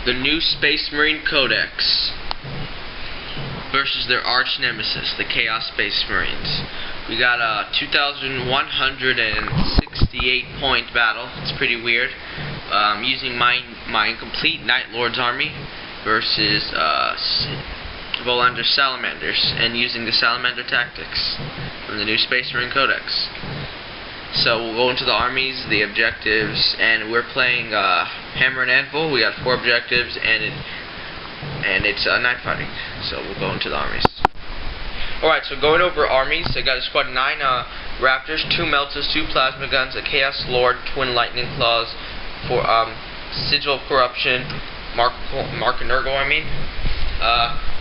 the new Space Marine Codex versus their arch nemesis, the Chaos Space Marines. We got a 2,168 point battle. It's pretty weird. Using my incomplete Night Lord's army versus Salamanders, and using the Salamander tactics from the new Space Marine Codex. So we'll go into the armies, the objectives, and we're playing Hammer and Anvil. We got 4 objectives, and it's night fighting. So we'll go into the armies. Alright, so going over armies, I got a squad of 9 Raptors, 2 Meltas, 2 Plasma Guns, a Chaos Lord, Twin Lightning Claws, for Sigil of Corruption, Mark and Ergo,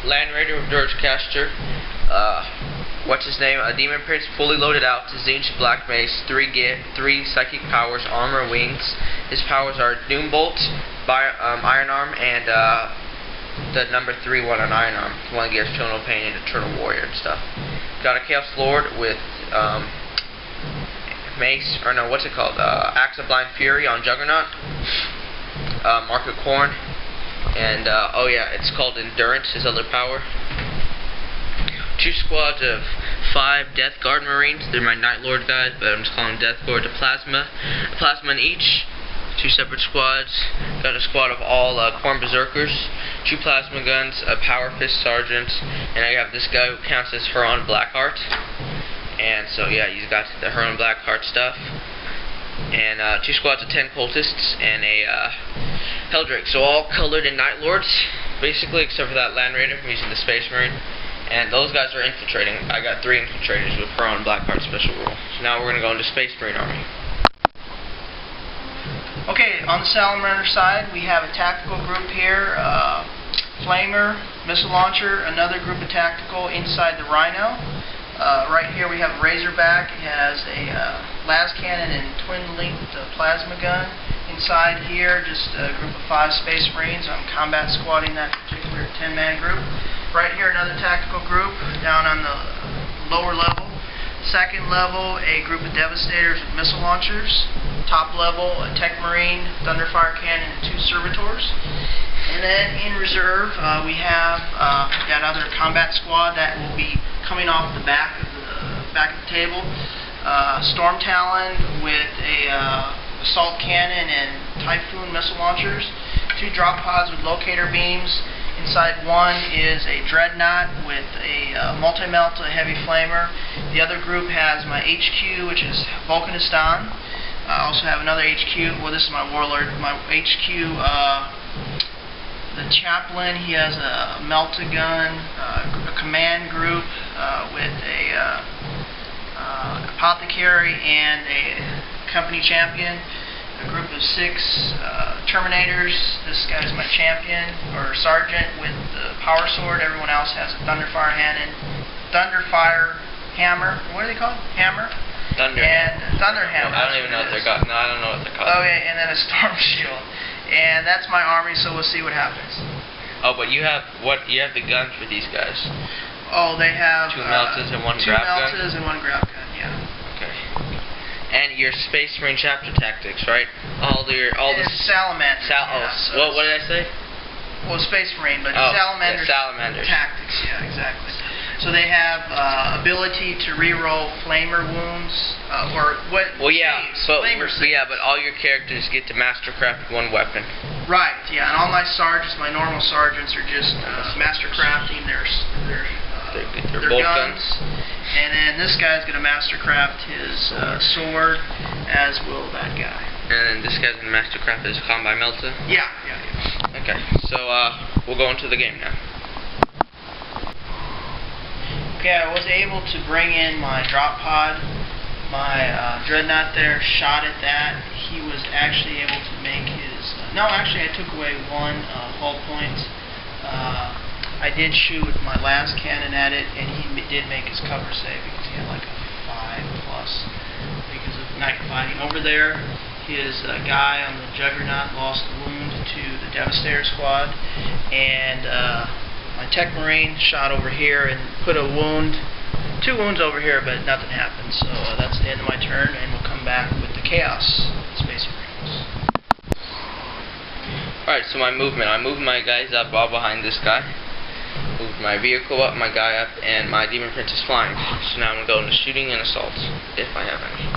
Land Raider with Dirge Caster, what's his name? A Demon Prince fully loaded out to Zinch Black Mace, 3 Psychic Powers, Armor, Wings. His powers are Doom Bolt, Iron Arm, and the number 3 one on Iron Arm. The one that gives Eternal Pain and Eternal Warrior and stuff. Got a Chaos Lord with Mace, or no, what's it called? Axe of Blind Fury on Juggernaut. Mark of Corn. And, oh yeah, it's called Endurance, his other power. 2 squads of 5 Death Guard Marines. They're my Night Lord guys, but I'm just calling them Death Guard. A plasma in each. 2 separate squads. Got a squad of all Corn Berserkers. 2 Plasma Guns, a Power Fist Sergeant, and I have this guy who counts as Huron Blackheart. And so yeah, he's got the Huron Blackheart stuff. And 2 squads of 10 Cultists and a Helldrake. So all colored in Night Lords, basically, except for that Land Raider. I'm using the Space Marine. And those guys are infiltrating. I got 3 infiltrators with Huron Blackheart special rule. So now we're going to go into Space Marine Army. Okay, on the Salamander side, we have a tactical group here, Flamer, Missile Launcher, another group of tactical inside the Rhino. Right here we have Razorback. It has a las cannon and twin-linked plasma gun. Inside here, just a group of 5 Space Marines. I'm combat squatting that particular 10-man group. Right here, another tactical group down on the lower level. Second level, a group of Devastators with missile launchers. Top level, a Tech Marine, Thunderfire Cannon, and 2 Servitors. And then in reserve, we have that other combat squad that will be coming off the back of the table. Storm Talon with a Assault Cannon and Typhoon missile launchers. 2 drop pods with locator beams. Inside one is a Dreadnought with a multi-melt, a heavy flamer. The other group has my HQ, which is Volcanistan. I also have another HQ. Well, this is my Warlord. My HQ, the Chaplain, he has a Melt-A-Gun, a command group with a Apothecary and a Company Champion. A group of 6 Terminators. This guy's my champion, or sergeant, with the power sword. Everyone else has a Thunderfire hammer. What are they called? Hammer? Thunder. And Thunder hammer. I don't even know what they're called. No, I don't know what they're called. Okay, and then a Storm Shield. And that's my army, so we'll see what happens. Oh, but you have the guns for these guys. Oh, they have 2 Meltas and 1 2 grab gun. 2 Meltas and 1 grab gun. Yeah. Okay. And your Space Marine chapter tactics, right? All the Salamanders. What did I say? Well, Space Marine, but Salamanders tactics. Yeah, exactly. So they have ability to reroll flamer wounds, or what? Well, yeah, flamer but all your characters get to mastercraft 1 weapon. Right. Yeah, and all my sergeants, my normal sergeants, are just mastercrafting their bolt guns. And then this guy's going to mastercraft his sword, as will that guy. And then this guy's going to mastercraft his Combi Melta? Yeah. Okay, so we'll go into the game now. Okay, I was able to bring in my drop pod. My Dreadnought there shot at that. He was actually able to make his... no, actually I took away 1 hull point. I did shoot my last cannon at it, and he did make his cover save because he had like a 5+ because of night fighting. Over there, his guy on the Juggernaut lost a wound to the Devastator squad, and my Tech Marine shot over here and put a wound, 2 wounds over here, but nothing happened. So that's the end of my turn, and we'll come back with the Chaos Space Marines. Alright, so my movement. I moved my guys up all behind this guy. Moved my vehicle up, my guy up, and my Demon Prince is flying. So now I'm going to go into shooting and assault, if I have any.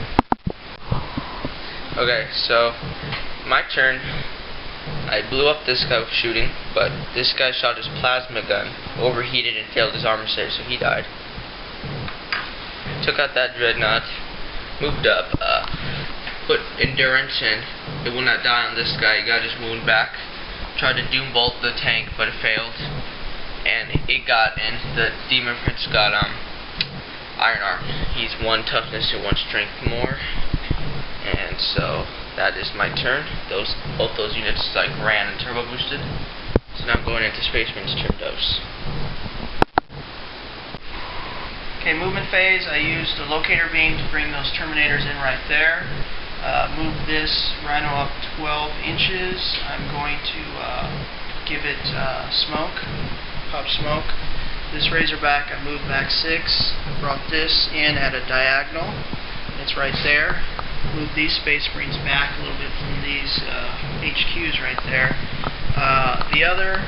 Okay, so my turn. I blew up this guy with shooting, but this guy shot his plasma gun, overheated and failed his armor save, so he died. Took out that dreadnought, moved up, put endurance in. It will not die on this guy. He got his wound back. Tried to doom bolt the tank, but it failed. And it got in. The Demon Prince got iron arm. He's 1 toughness and 1 strength more. And so that is my turn. Both those units like ran and turbo boosted. So now I'm going into Spaceman's turn dose. Okay, movement phase. I used the locator beam to bring those Terminators in right there. Move this Rhino up 12 inches. I'm going to give it smoke, pop smoke. This Razorback I moved back 6. I brought this in at a diagonal. It's right there. Move these Space Marines back a little bit from these HQs right there. The other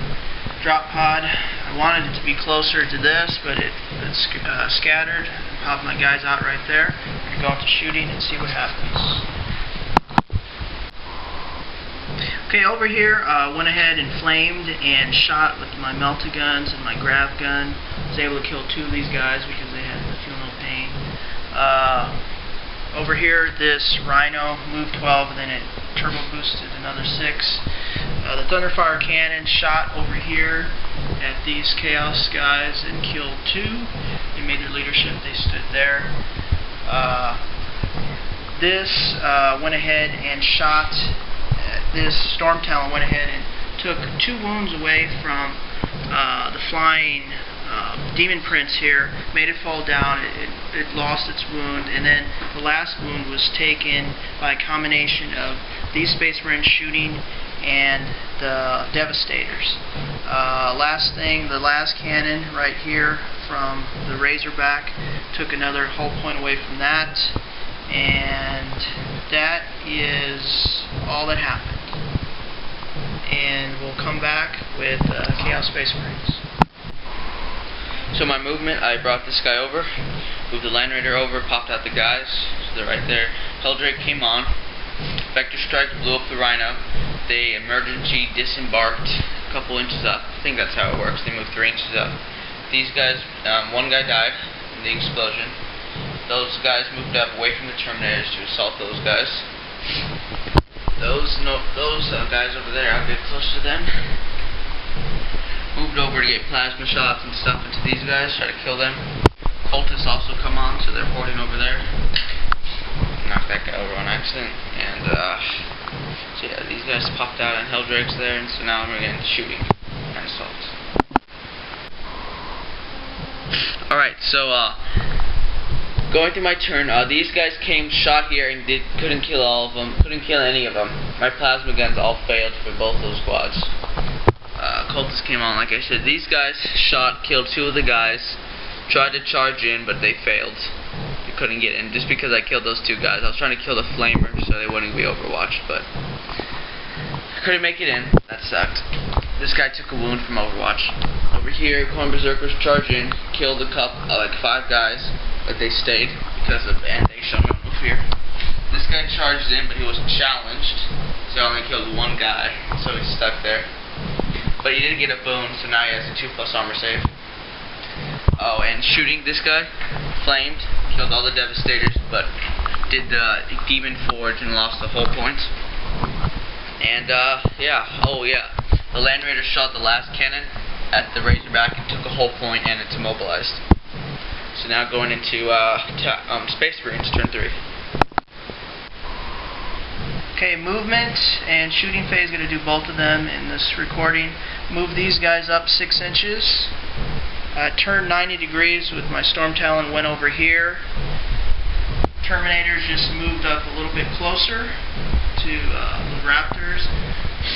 drop pod, I wanted it to be closer to this, but it's scattered. I popped my guys out right there. We're going to go into shooting and see what happens. Okay, over here, went ahead and flamed and shot with my melta guns and my grav gun. Was able to kill 2 of these guys because they had feel no pain. Over here, this Rhino moved 12 and then it turbo boosted another 6. The Thunderfire cannon shot over here at these Chaos guys and killed 2. They made their leadership, they stood there. This went ahead and shot. This Storm Talon went ahead and took 2 wounds away from the flying Demon Prince here, made it fall down, it lost its wound, and then the last wound was taken by a combination of these Space Marines shooting and the Devastators. Last thing, the last cannon right here from the Razorback took another hull point away from that, and that is all that happened. And we'll come back with Chaos Space Marines. So my movement, I brought this guy over, moved the Land Raider over, popped out the guys, so they're right there. Helldrake came on, Vector Strike blew up the Rhino, they emergency disembarked a couple inches up. I think that's how it works, they moved 3 inches up. These guys, 1 guy died in the explosion. Those guys moved up away from the Terminators to assault those guys. Those guys over there, I'll get close to them. Moved over to get plasma shots and stuff into these guys, try to kill them. Cultists also come on, so they're hoarding over there. Knocked that guy over on accident. And, so yeah, these guys popped out and Helldrake's there, and so now I'm again shooting and assault. Alright, so, going to my turn, these guys came, shot here, and couldn't kill all of them, couldn't kill any of them. My plasma guns all failed for both those squads. Cultists came on, like I said. These guys shot, killed 2 of the guys, tried to charge in, but they failed. They couldn't get in, just because I killed those 2 guys. I was trying to kill the Flamer, so they wouldn't be overwatched, but I couldn't make it in. That sucked. This guy took a wound from Overwatch. Over here, Corn Berserkers charge in, killed like 5 guys, but they stayed because of, and they showed no fear. This guy charged in, but he was challenged, so I only killed 1 guy, so he's stuck there. But he did get a boon, so now he has a 2+ armor save. Oh, and shooting this guy, flamed, killed all the Devastators, but did the Demon Forge and lost the hull point. And yeah, oh yeah, the Land Raider shot the last cannon at the Razorback and took a hull point, and it's immobilized. So now going into Space Marines turn 3. Okay, movement and shooting phase, going to do both of them in this recording. Move these guys up 6 inches. Turn 90 degrees with my Storm Talon, went over here. Terminators just moved up a little bit closer to the Raptors.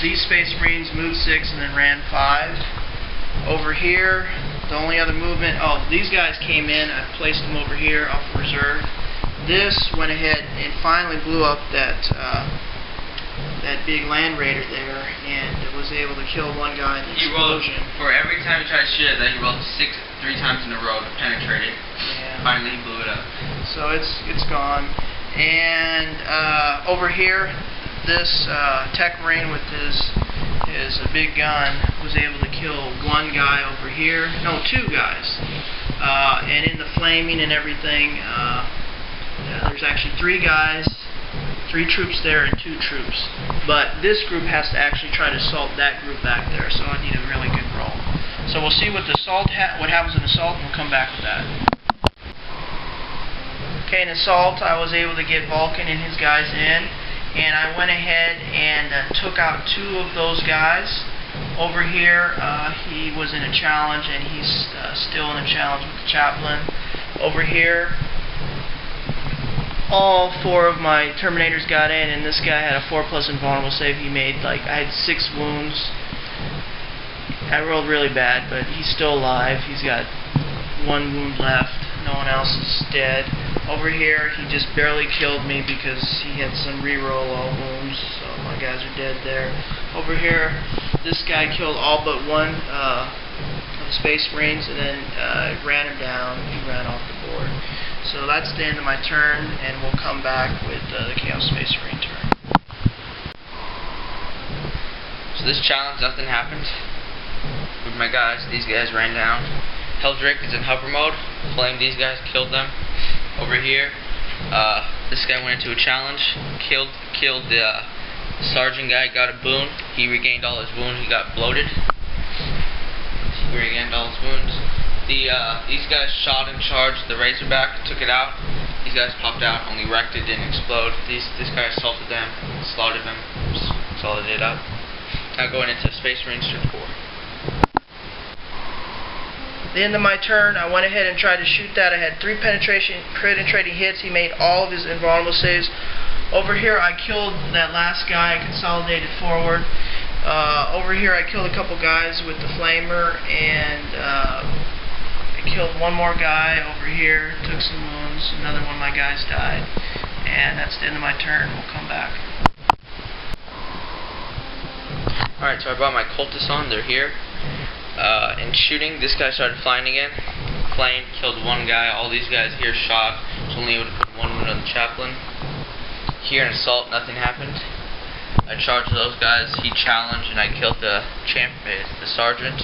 These Space Marines moved 6 and then ran 5. Over here, the only other movement, oh, these guys came in, I placed them over here off reserve. This went ahead and finally blew up that that big land raider there, and was able to kill one guy in the explosion. For every time he tried to shoot it, then he rolled 3 times in a row to penetrate it. Yeah. Finally, he blew it up. So it's gone. And over here, this tech marine with his big gun was able to kill one guy over here. No, 2 guys. And in the flaming and everything, there's actually 3 guys, 3 troops there and 2 troops. But this group has to actually try to assault that group back there, so I need a really good roll. So we'll see what the assault what happens in assault, and we'll come back with that. Okay, in assault, I was able to get Vulcan and his guys in, and I went ahead and took out 2 of those guys. Over here, he was in a challenge, and he's still in a challenge with the chaplain. Over here, all 4 of my Terminators got in, and this guy had a 4+ invulnerable save. He made, like, I had 6 wounds. I rolled really bad, but he's still alive. He's got 1 wound left. No one else is dead. Over here, he just barely killed me because he had some reroll all wounds, so my guys are dead there. Over here, this guy killed all but 1 of the Space Marines, and then ran him down. He ran off the board. So that's the end of my turn, and we'll come back with the Chaos Space Marine turn. So this challenge, nothing happened with my guys. These guys ran down. Heldrick is in hover mode, flamed these guys, killed them. Over here, this guy went into a challenge, killed the sergeant guy, got a boon. He regained all his wounds. He got bloated. He regained all his wounds. These guys shot and charged the Razorback, took it out. These guys popped out, only wrecked it, didn't explode. This guy assaulted them, slaughtered them, salted it up. Now going into Space Marines turn 4. At the end of my turn, I went ahead and tried to shoot that. I had 3 penetrating hits. He made all of his invulnerable saves. Over here, I killed that last guy. I consolidated forward. Over here, I killed a couple guys with the flamer, and I killed 1 more guy over here. Took some wounds. Another one of my guys died. And that's the end of my turn. We'll come back. Alright, so I brought my cultists on. They're here. In shooting, this guy started flying again. Flamed, killed 1 guy. All these guys here shot. Was only able to put 1 wound on the chaplain. Here in assault, nothing happened. I charged those guys. He challenged, and I killed the sergeant.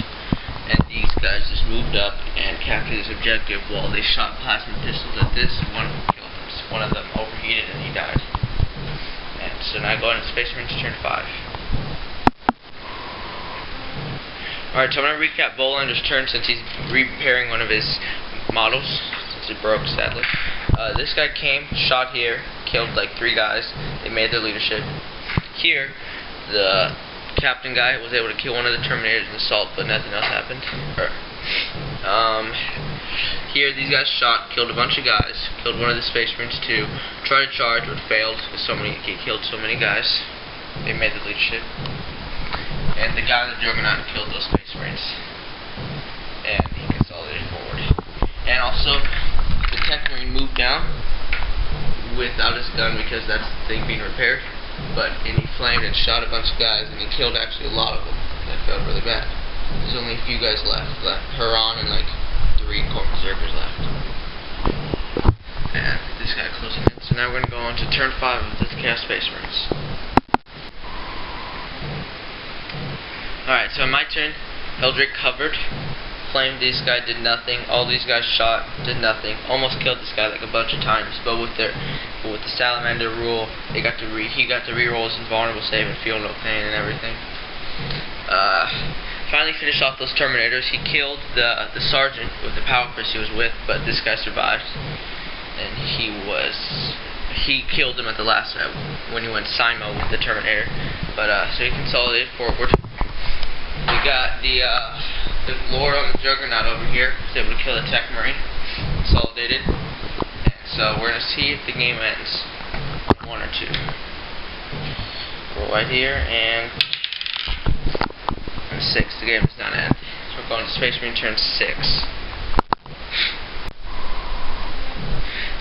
And these guys just moved up and captured this objective while they shot plasma pistols at this. And one of them killed him. One of them overheated, and he died. And so now I go into Space Marines turn 5. Alright, so I'm going to recap Volander's turn since he's repairing one of his models, since it broke, sadly. This guy came, shot here, killed like 3 guys. They made their leadership. Here, the captain guy was able to kill one of the Terminators in assault, but nothing else happened. Here, these guys shot, killed a bunch of guys, killed one of the Space Marines too, tried to charge, but failed because he killed so many guys. They made the leadership. And the guy with the Juggernaut killed those Space Marines. And he consolidated forward. And also, the Tech Marine moved down without his gun because that's the thing being repaired. And he flamed and shot a bunch of guys, and he killed actually a lot of them. That felt really bad. There's only a few guys left. Huron and like 3 Corps Reservers left. And this guy closing in. So now we're going to go on to turn 5 with the Chaos Space Marines. Alright, so in my turn, Heldrick covered, flamed these guys, did nothing. All these guys shot, did nothing. Almost killed this guy like a bunch of times, but with the Salamander rule, he got to reroll his invulnerable save and feel no pain and everything. Finally finished off those Terminators. He killed the sergeant with the power fist he was with, but this guy survived, and he killed him at the last when he went Simo with the Terminator. But so he consolidated forward. We got the Lord on the Juggernaut over here. He's able to kill the Tech Marine. Consolidated. And so we're going to see if the game ends. 1 or 2. Roll right here, and 6. The game is not end. So we're going to Space Marine turn 6.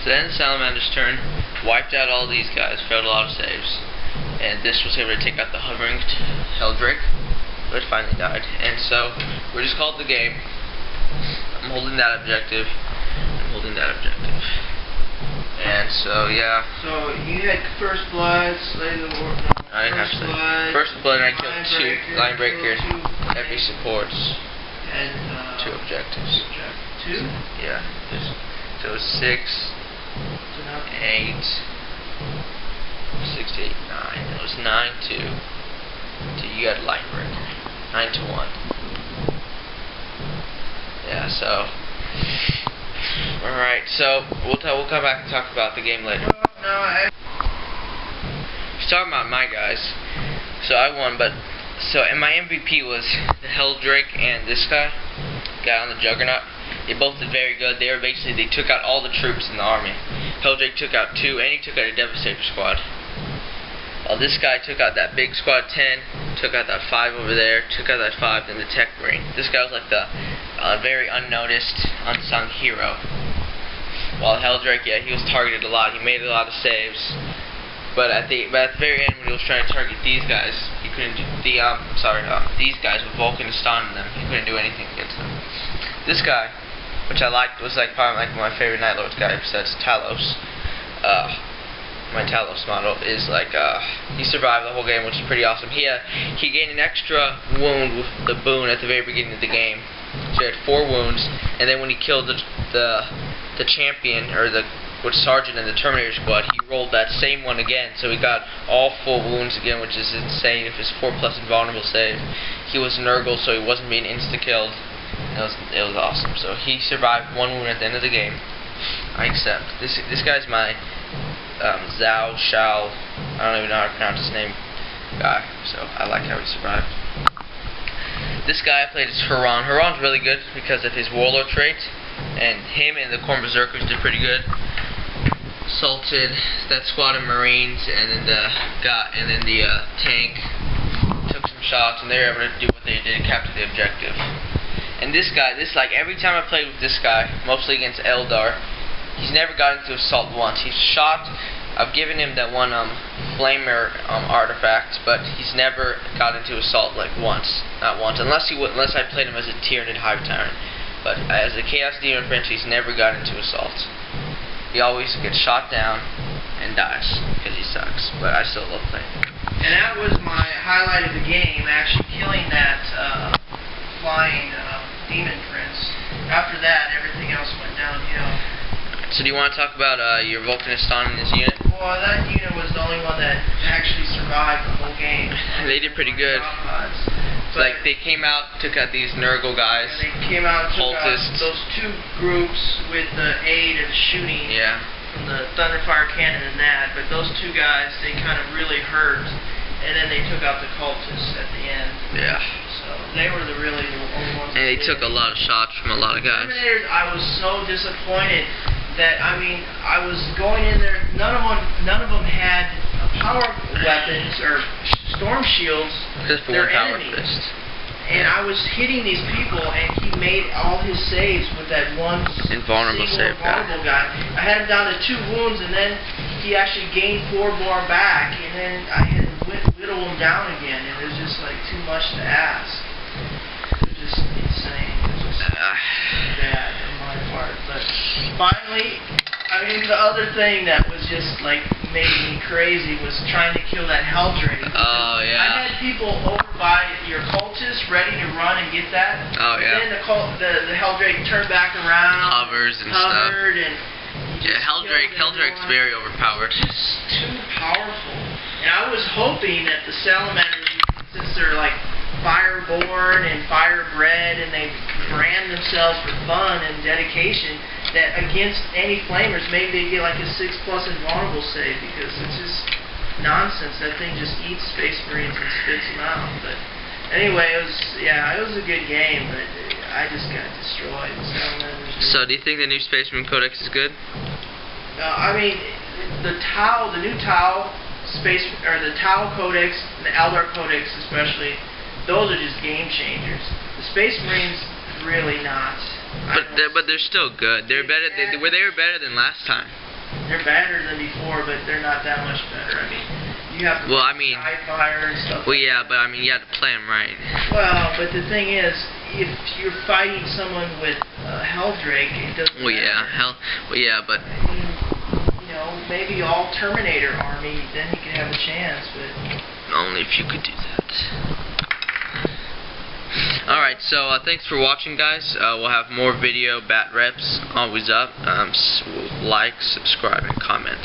So then Salamander's turn. Wiped out all these guys. Failed a lot of saves. and this was able to take out the hovering Heldrake, but it finally died. And so we're just called the game. I'm holding that objective. And so yeah. So you had first blood, slay the war. No, I didn't have to say. First blood, and I killed 2 line breakers, heavy supports, and 2 objectives. 2? Yeah. So 6, 8, 6 to 8, 9. It was 9 to you got line breaker. 9 to 1. Yeah. So. Alright, so we'll come back and talk about the game later. Just talking about my guys. So I won, and my MVP was the Heldrake and this guy on the Juggernaut. They both did very good. They took out all the troops in the army. Heldrake took out 2, and he took out a Devastator squad. While this guy took out that big squad 10, took out that 5 over there, took out that 5, then the Tech Marine. This guy was like the very unnoticed, unsung hero. While Heldrake, yeah, he was targeted a lot. He made a lot of saves. But at the very end, when he was trying to target these guys, he couldn't do these guys with Vulcan stunning them. He couldn't do anything against them. This guy, which I liked, was probably my favorite Night Lords guy besides Talos. My Talos model is he survived the whole game, which is pretty awesome. He gained an extra wound with the boon at the very beginning of the game. So he had 4 wounds, and then when he killed the champion, or the sergeant in the Terminator squad, he rolled that same one again, so he got all full wounds again, which is insane. If it's 4+ invulnerable save, he was Nurgle, so he wasn't being insta-killed. It was awesome. So he survived 1 wound at the end of the game. I accept. This guy's my Zhao Shao, I don't even know how to pronounce his name, guy. So I like how he survived. This guy I played as Huron. Huron's really good because of his warlord trait, and him and the Corn Berserkers did pretty good. Assaulted that squad of Marines, and then the tank took some shots, and they were able to do what they did, capture the objective. And this guy, every time I played with this guy, mostly against Eldar, he's never got into assault once. He's shot. I've given him that one flamer artifact, but he's never got into assault once, not once, unless I played him as a Tyranid Hive Tyrant. But as a Chaos Demon Prince, he's never got into assault. He always gets shot down and dies because he sucks. But I still love playing him. And that was my highlight of the game, actually killing that flying Demon Prince. After that, everything else went downhill. So do you want to talk about your Vulcanistan in this unit? Well, that unit was the only one that actually survived the whole game. They did pretty good. They came out, took out these Nurgle guys. They came out and took cultists. out those 2 groups with the aid of shooting from the Thunderfire Cannon and that. But those 2 guys, they kind of really hurt. And then they took out the cultists at the end. Yeah. So they were the only ones. And they took a lot of shots from a lot of guys. Terminators, I was so disappointed that, I was going in there, none of them had power weapons or storm shields. Just for their one power enemies. fist. And I was hitting these people, and he made all his saves with that one invulnerable guy. I had him down to 2 wounds, and then he actually gained 4 more back, and then I had to whittle him down again, and it was just too much to ask. It was just insane. It was just bad on my part. But finally, the other thing that was just made me crazy was trying to kill that Heldrake. Oh yeah. I had people over by your cultists ready to run and get that. Oh yeah. And then the Heldrake turned back around. Hovered stuff. And yeah, Heldrake's very overpowered. Just too powerful. And I was hoping that the Salamanders, since they're fireborn and firebred, and they brand themselves for fun and dedication, that against any flamers, maybe they get a 6+ invulnerable save, because it's just nonsense. That thing just eats Space Marines and spits them out. But anyway, it was a good game, but I just got destroyed. So do you think the new Space Marine codex is good? The new Tau the Tau codex and the Eldar codex especially, those are just game changers. The Space Marines, really not. But they're still good. They're better. They were better than last time. They're better than before, but they're not that much better. You have to Well, I mean, sky fire and stuff. well, yeah, but I mean, you have to play them right. Well, but the thing is, if you're fighting someone with Helldrake, it doesn't Well, yeah, matter. well, yeah, but I mean, you know, maybe all Terminator army, then you could have a chance, but... only if you could do that. Alright, so thanks for watching, guys. We'll have more video bat reps always up. Like, subscribe, and comment.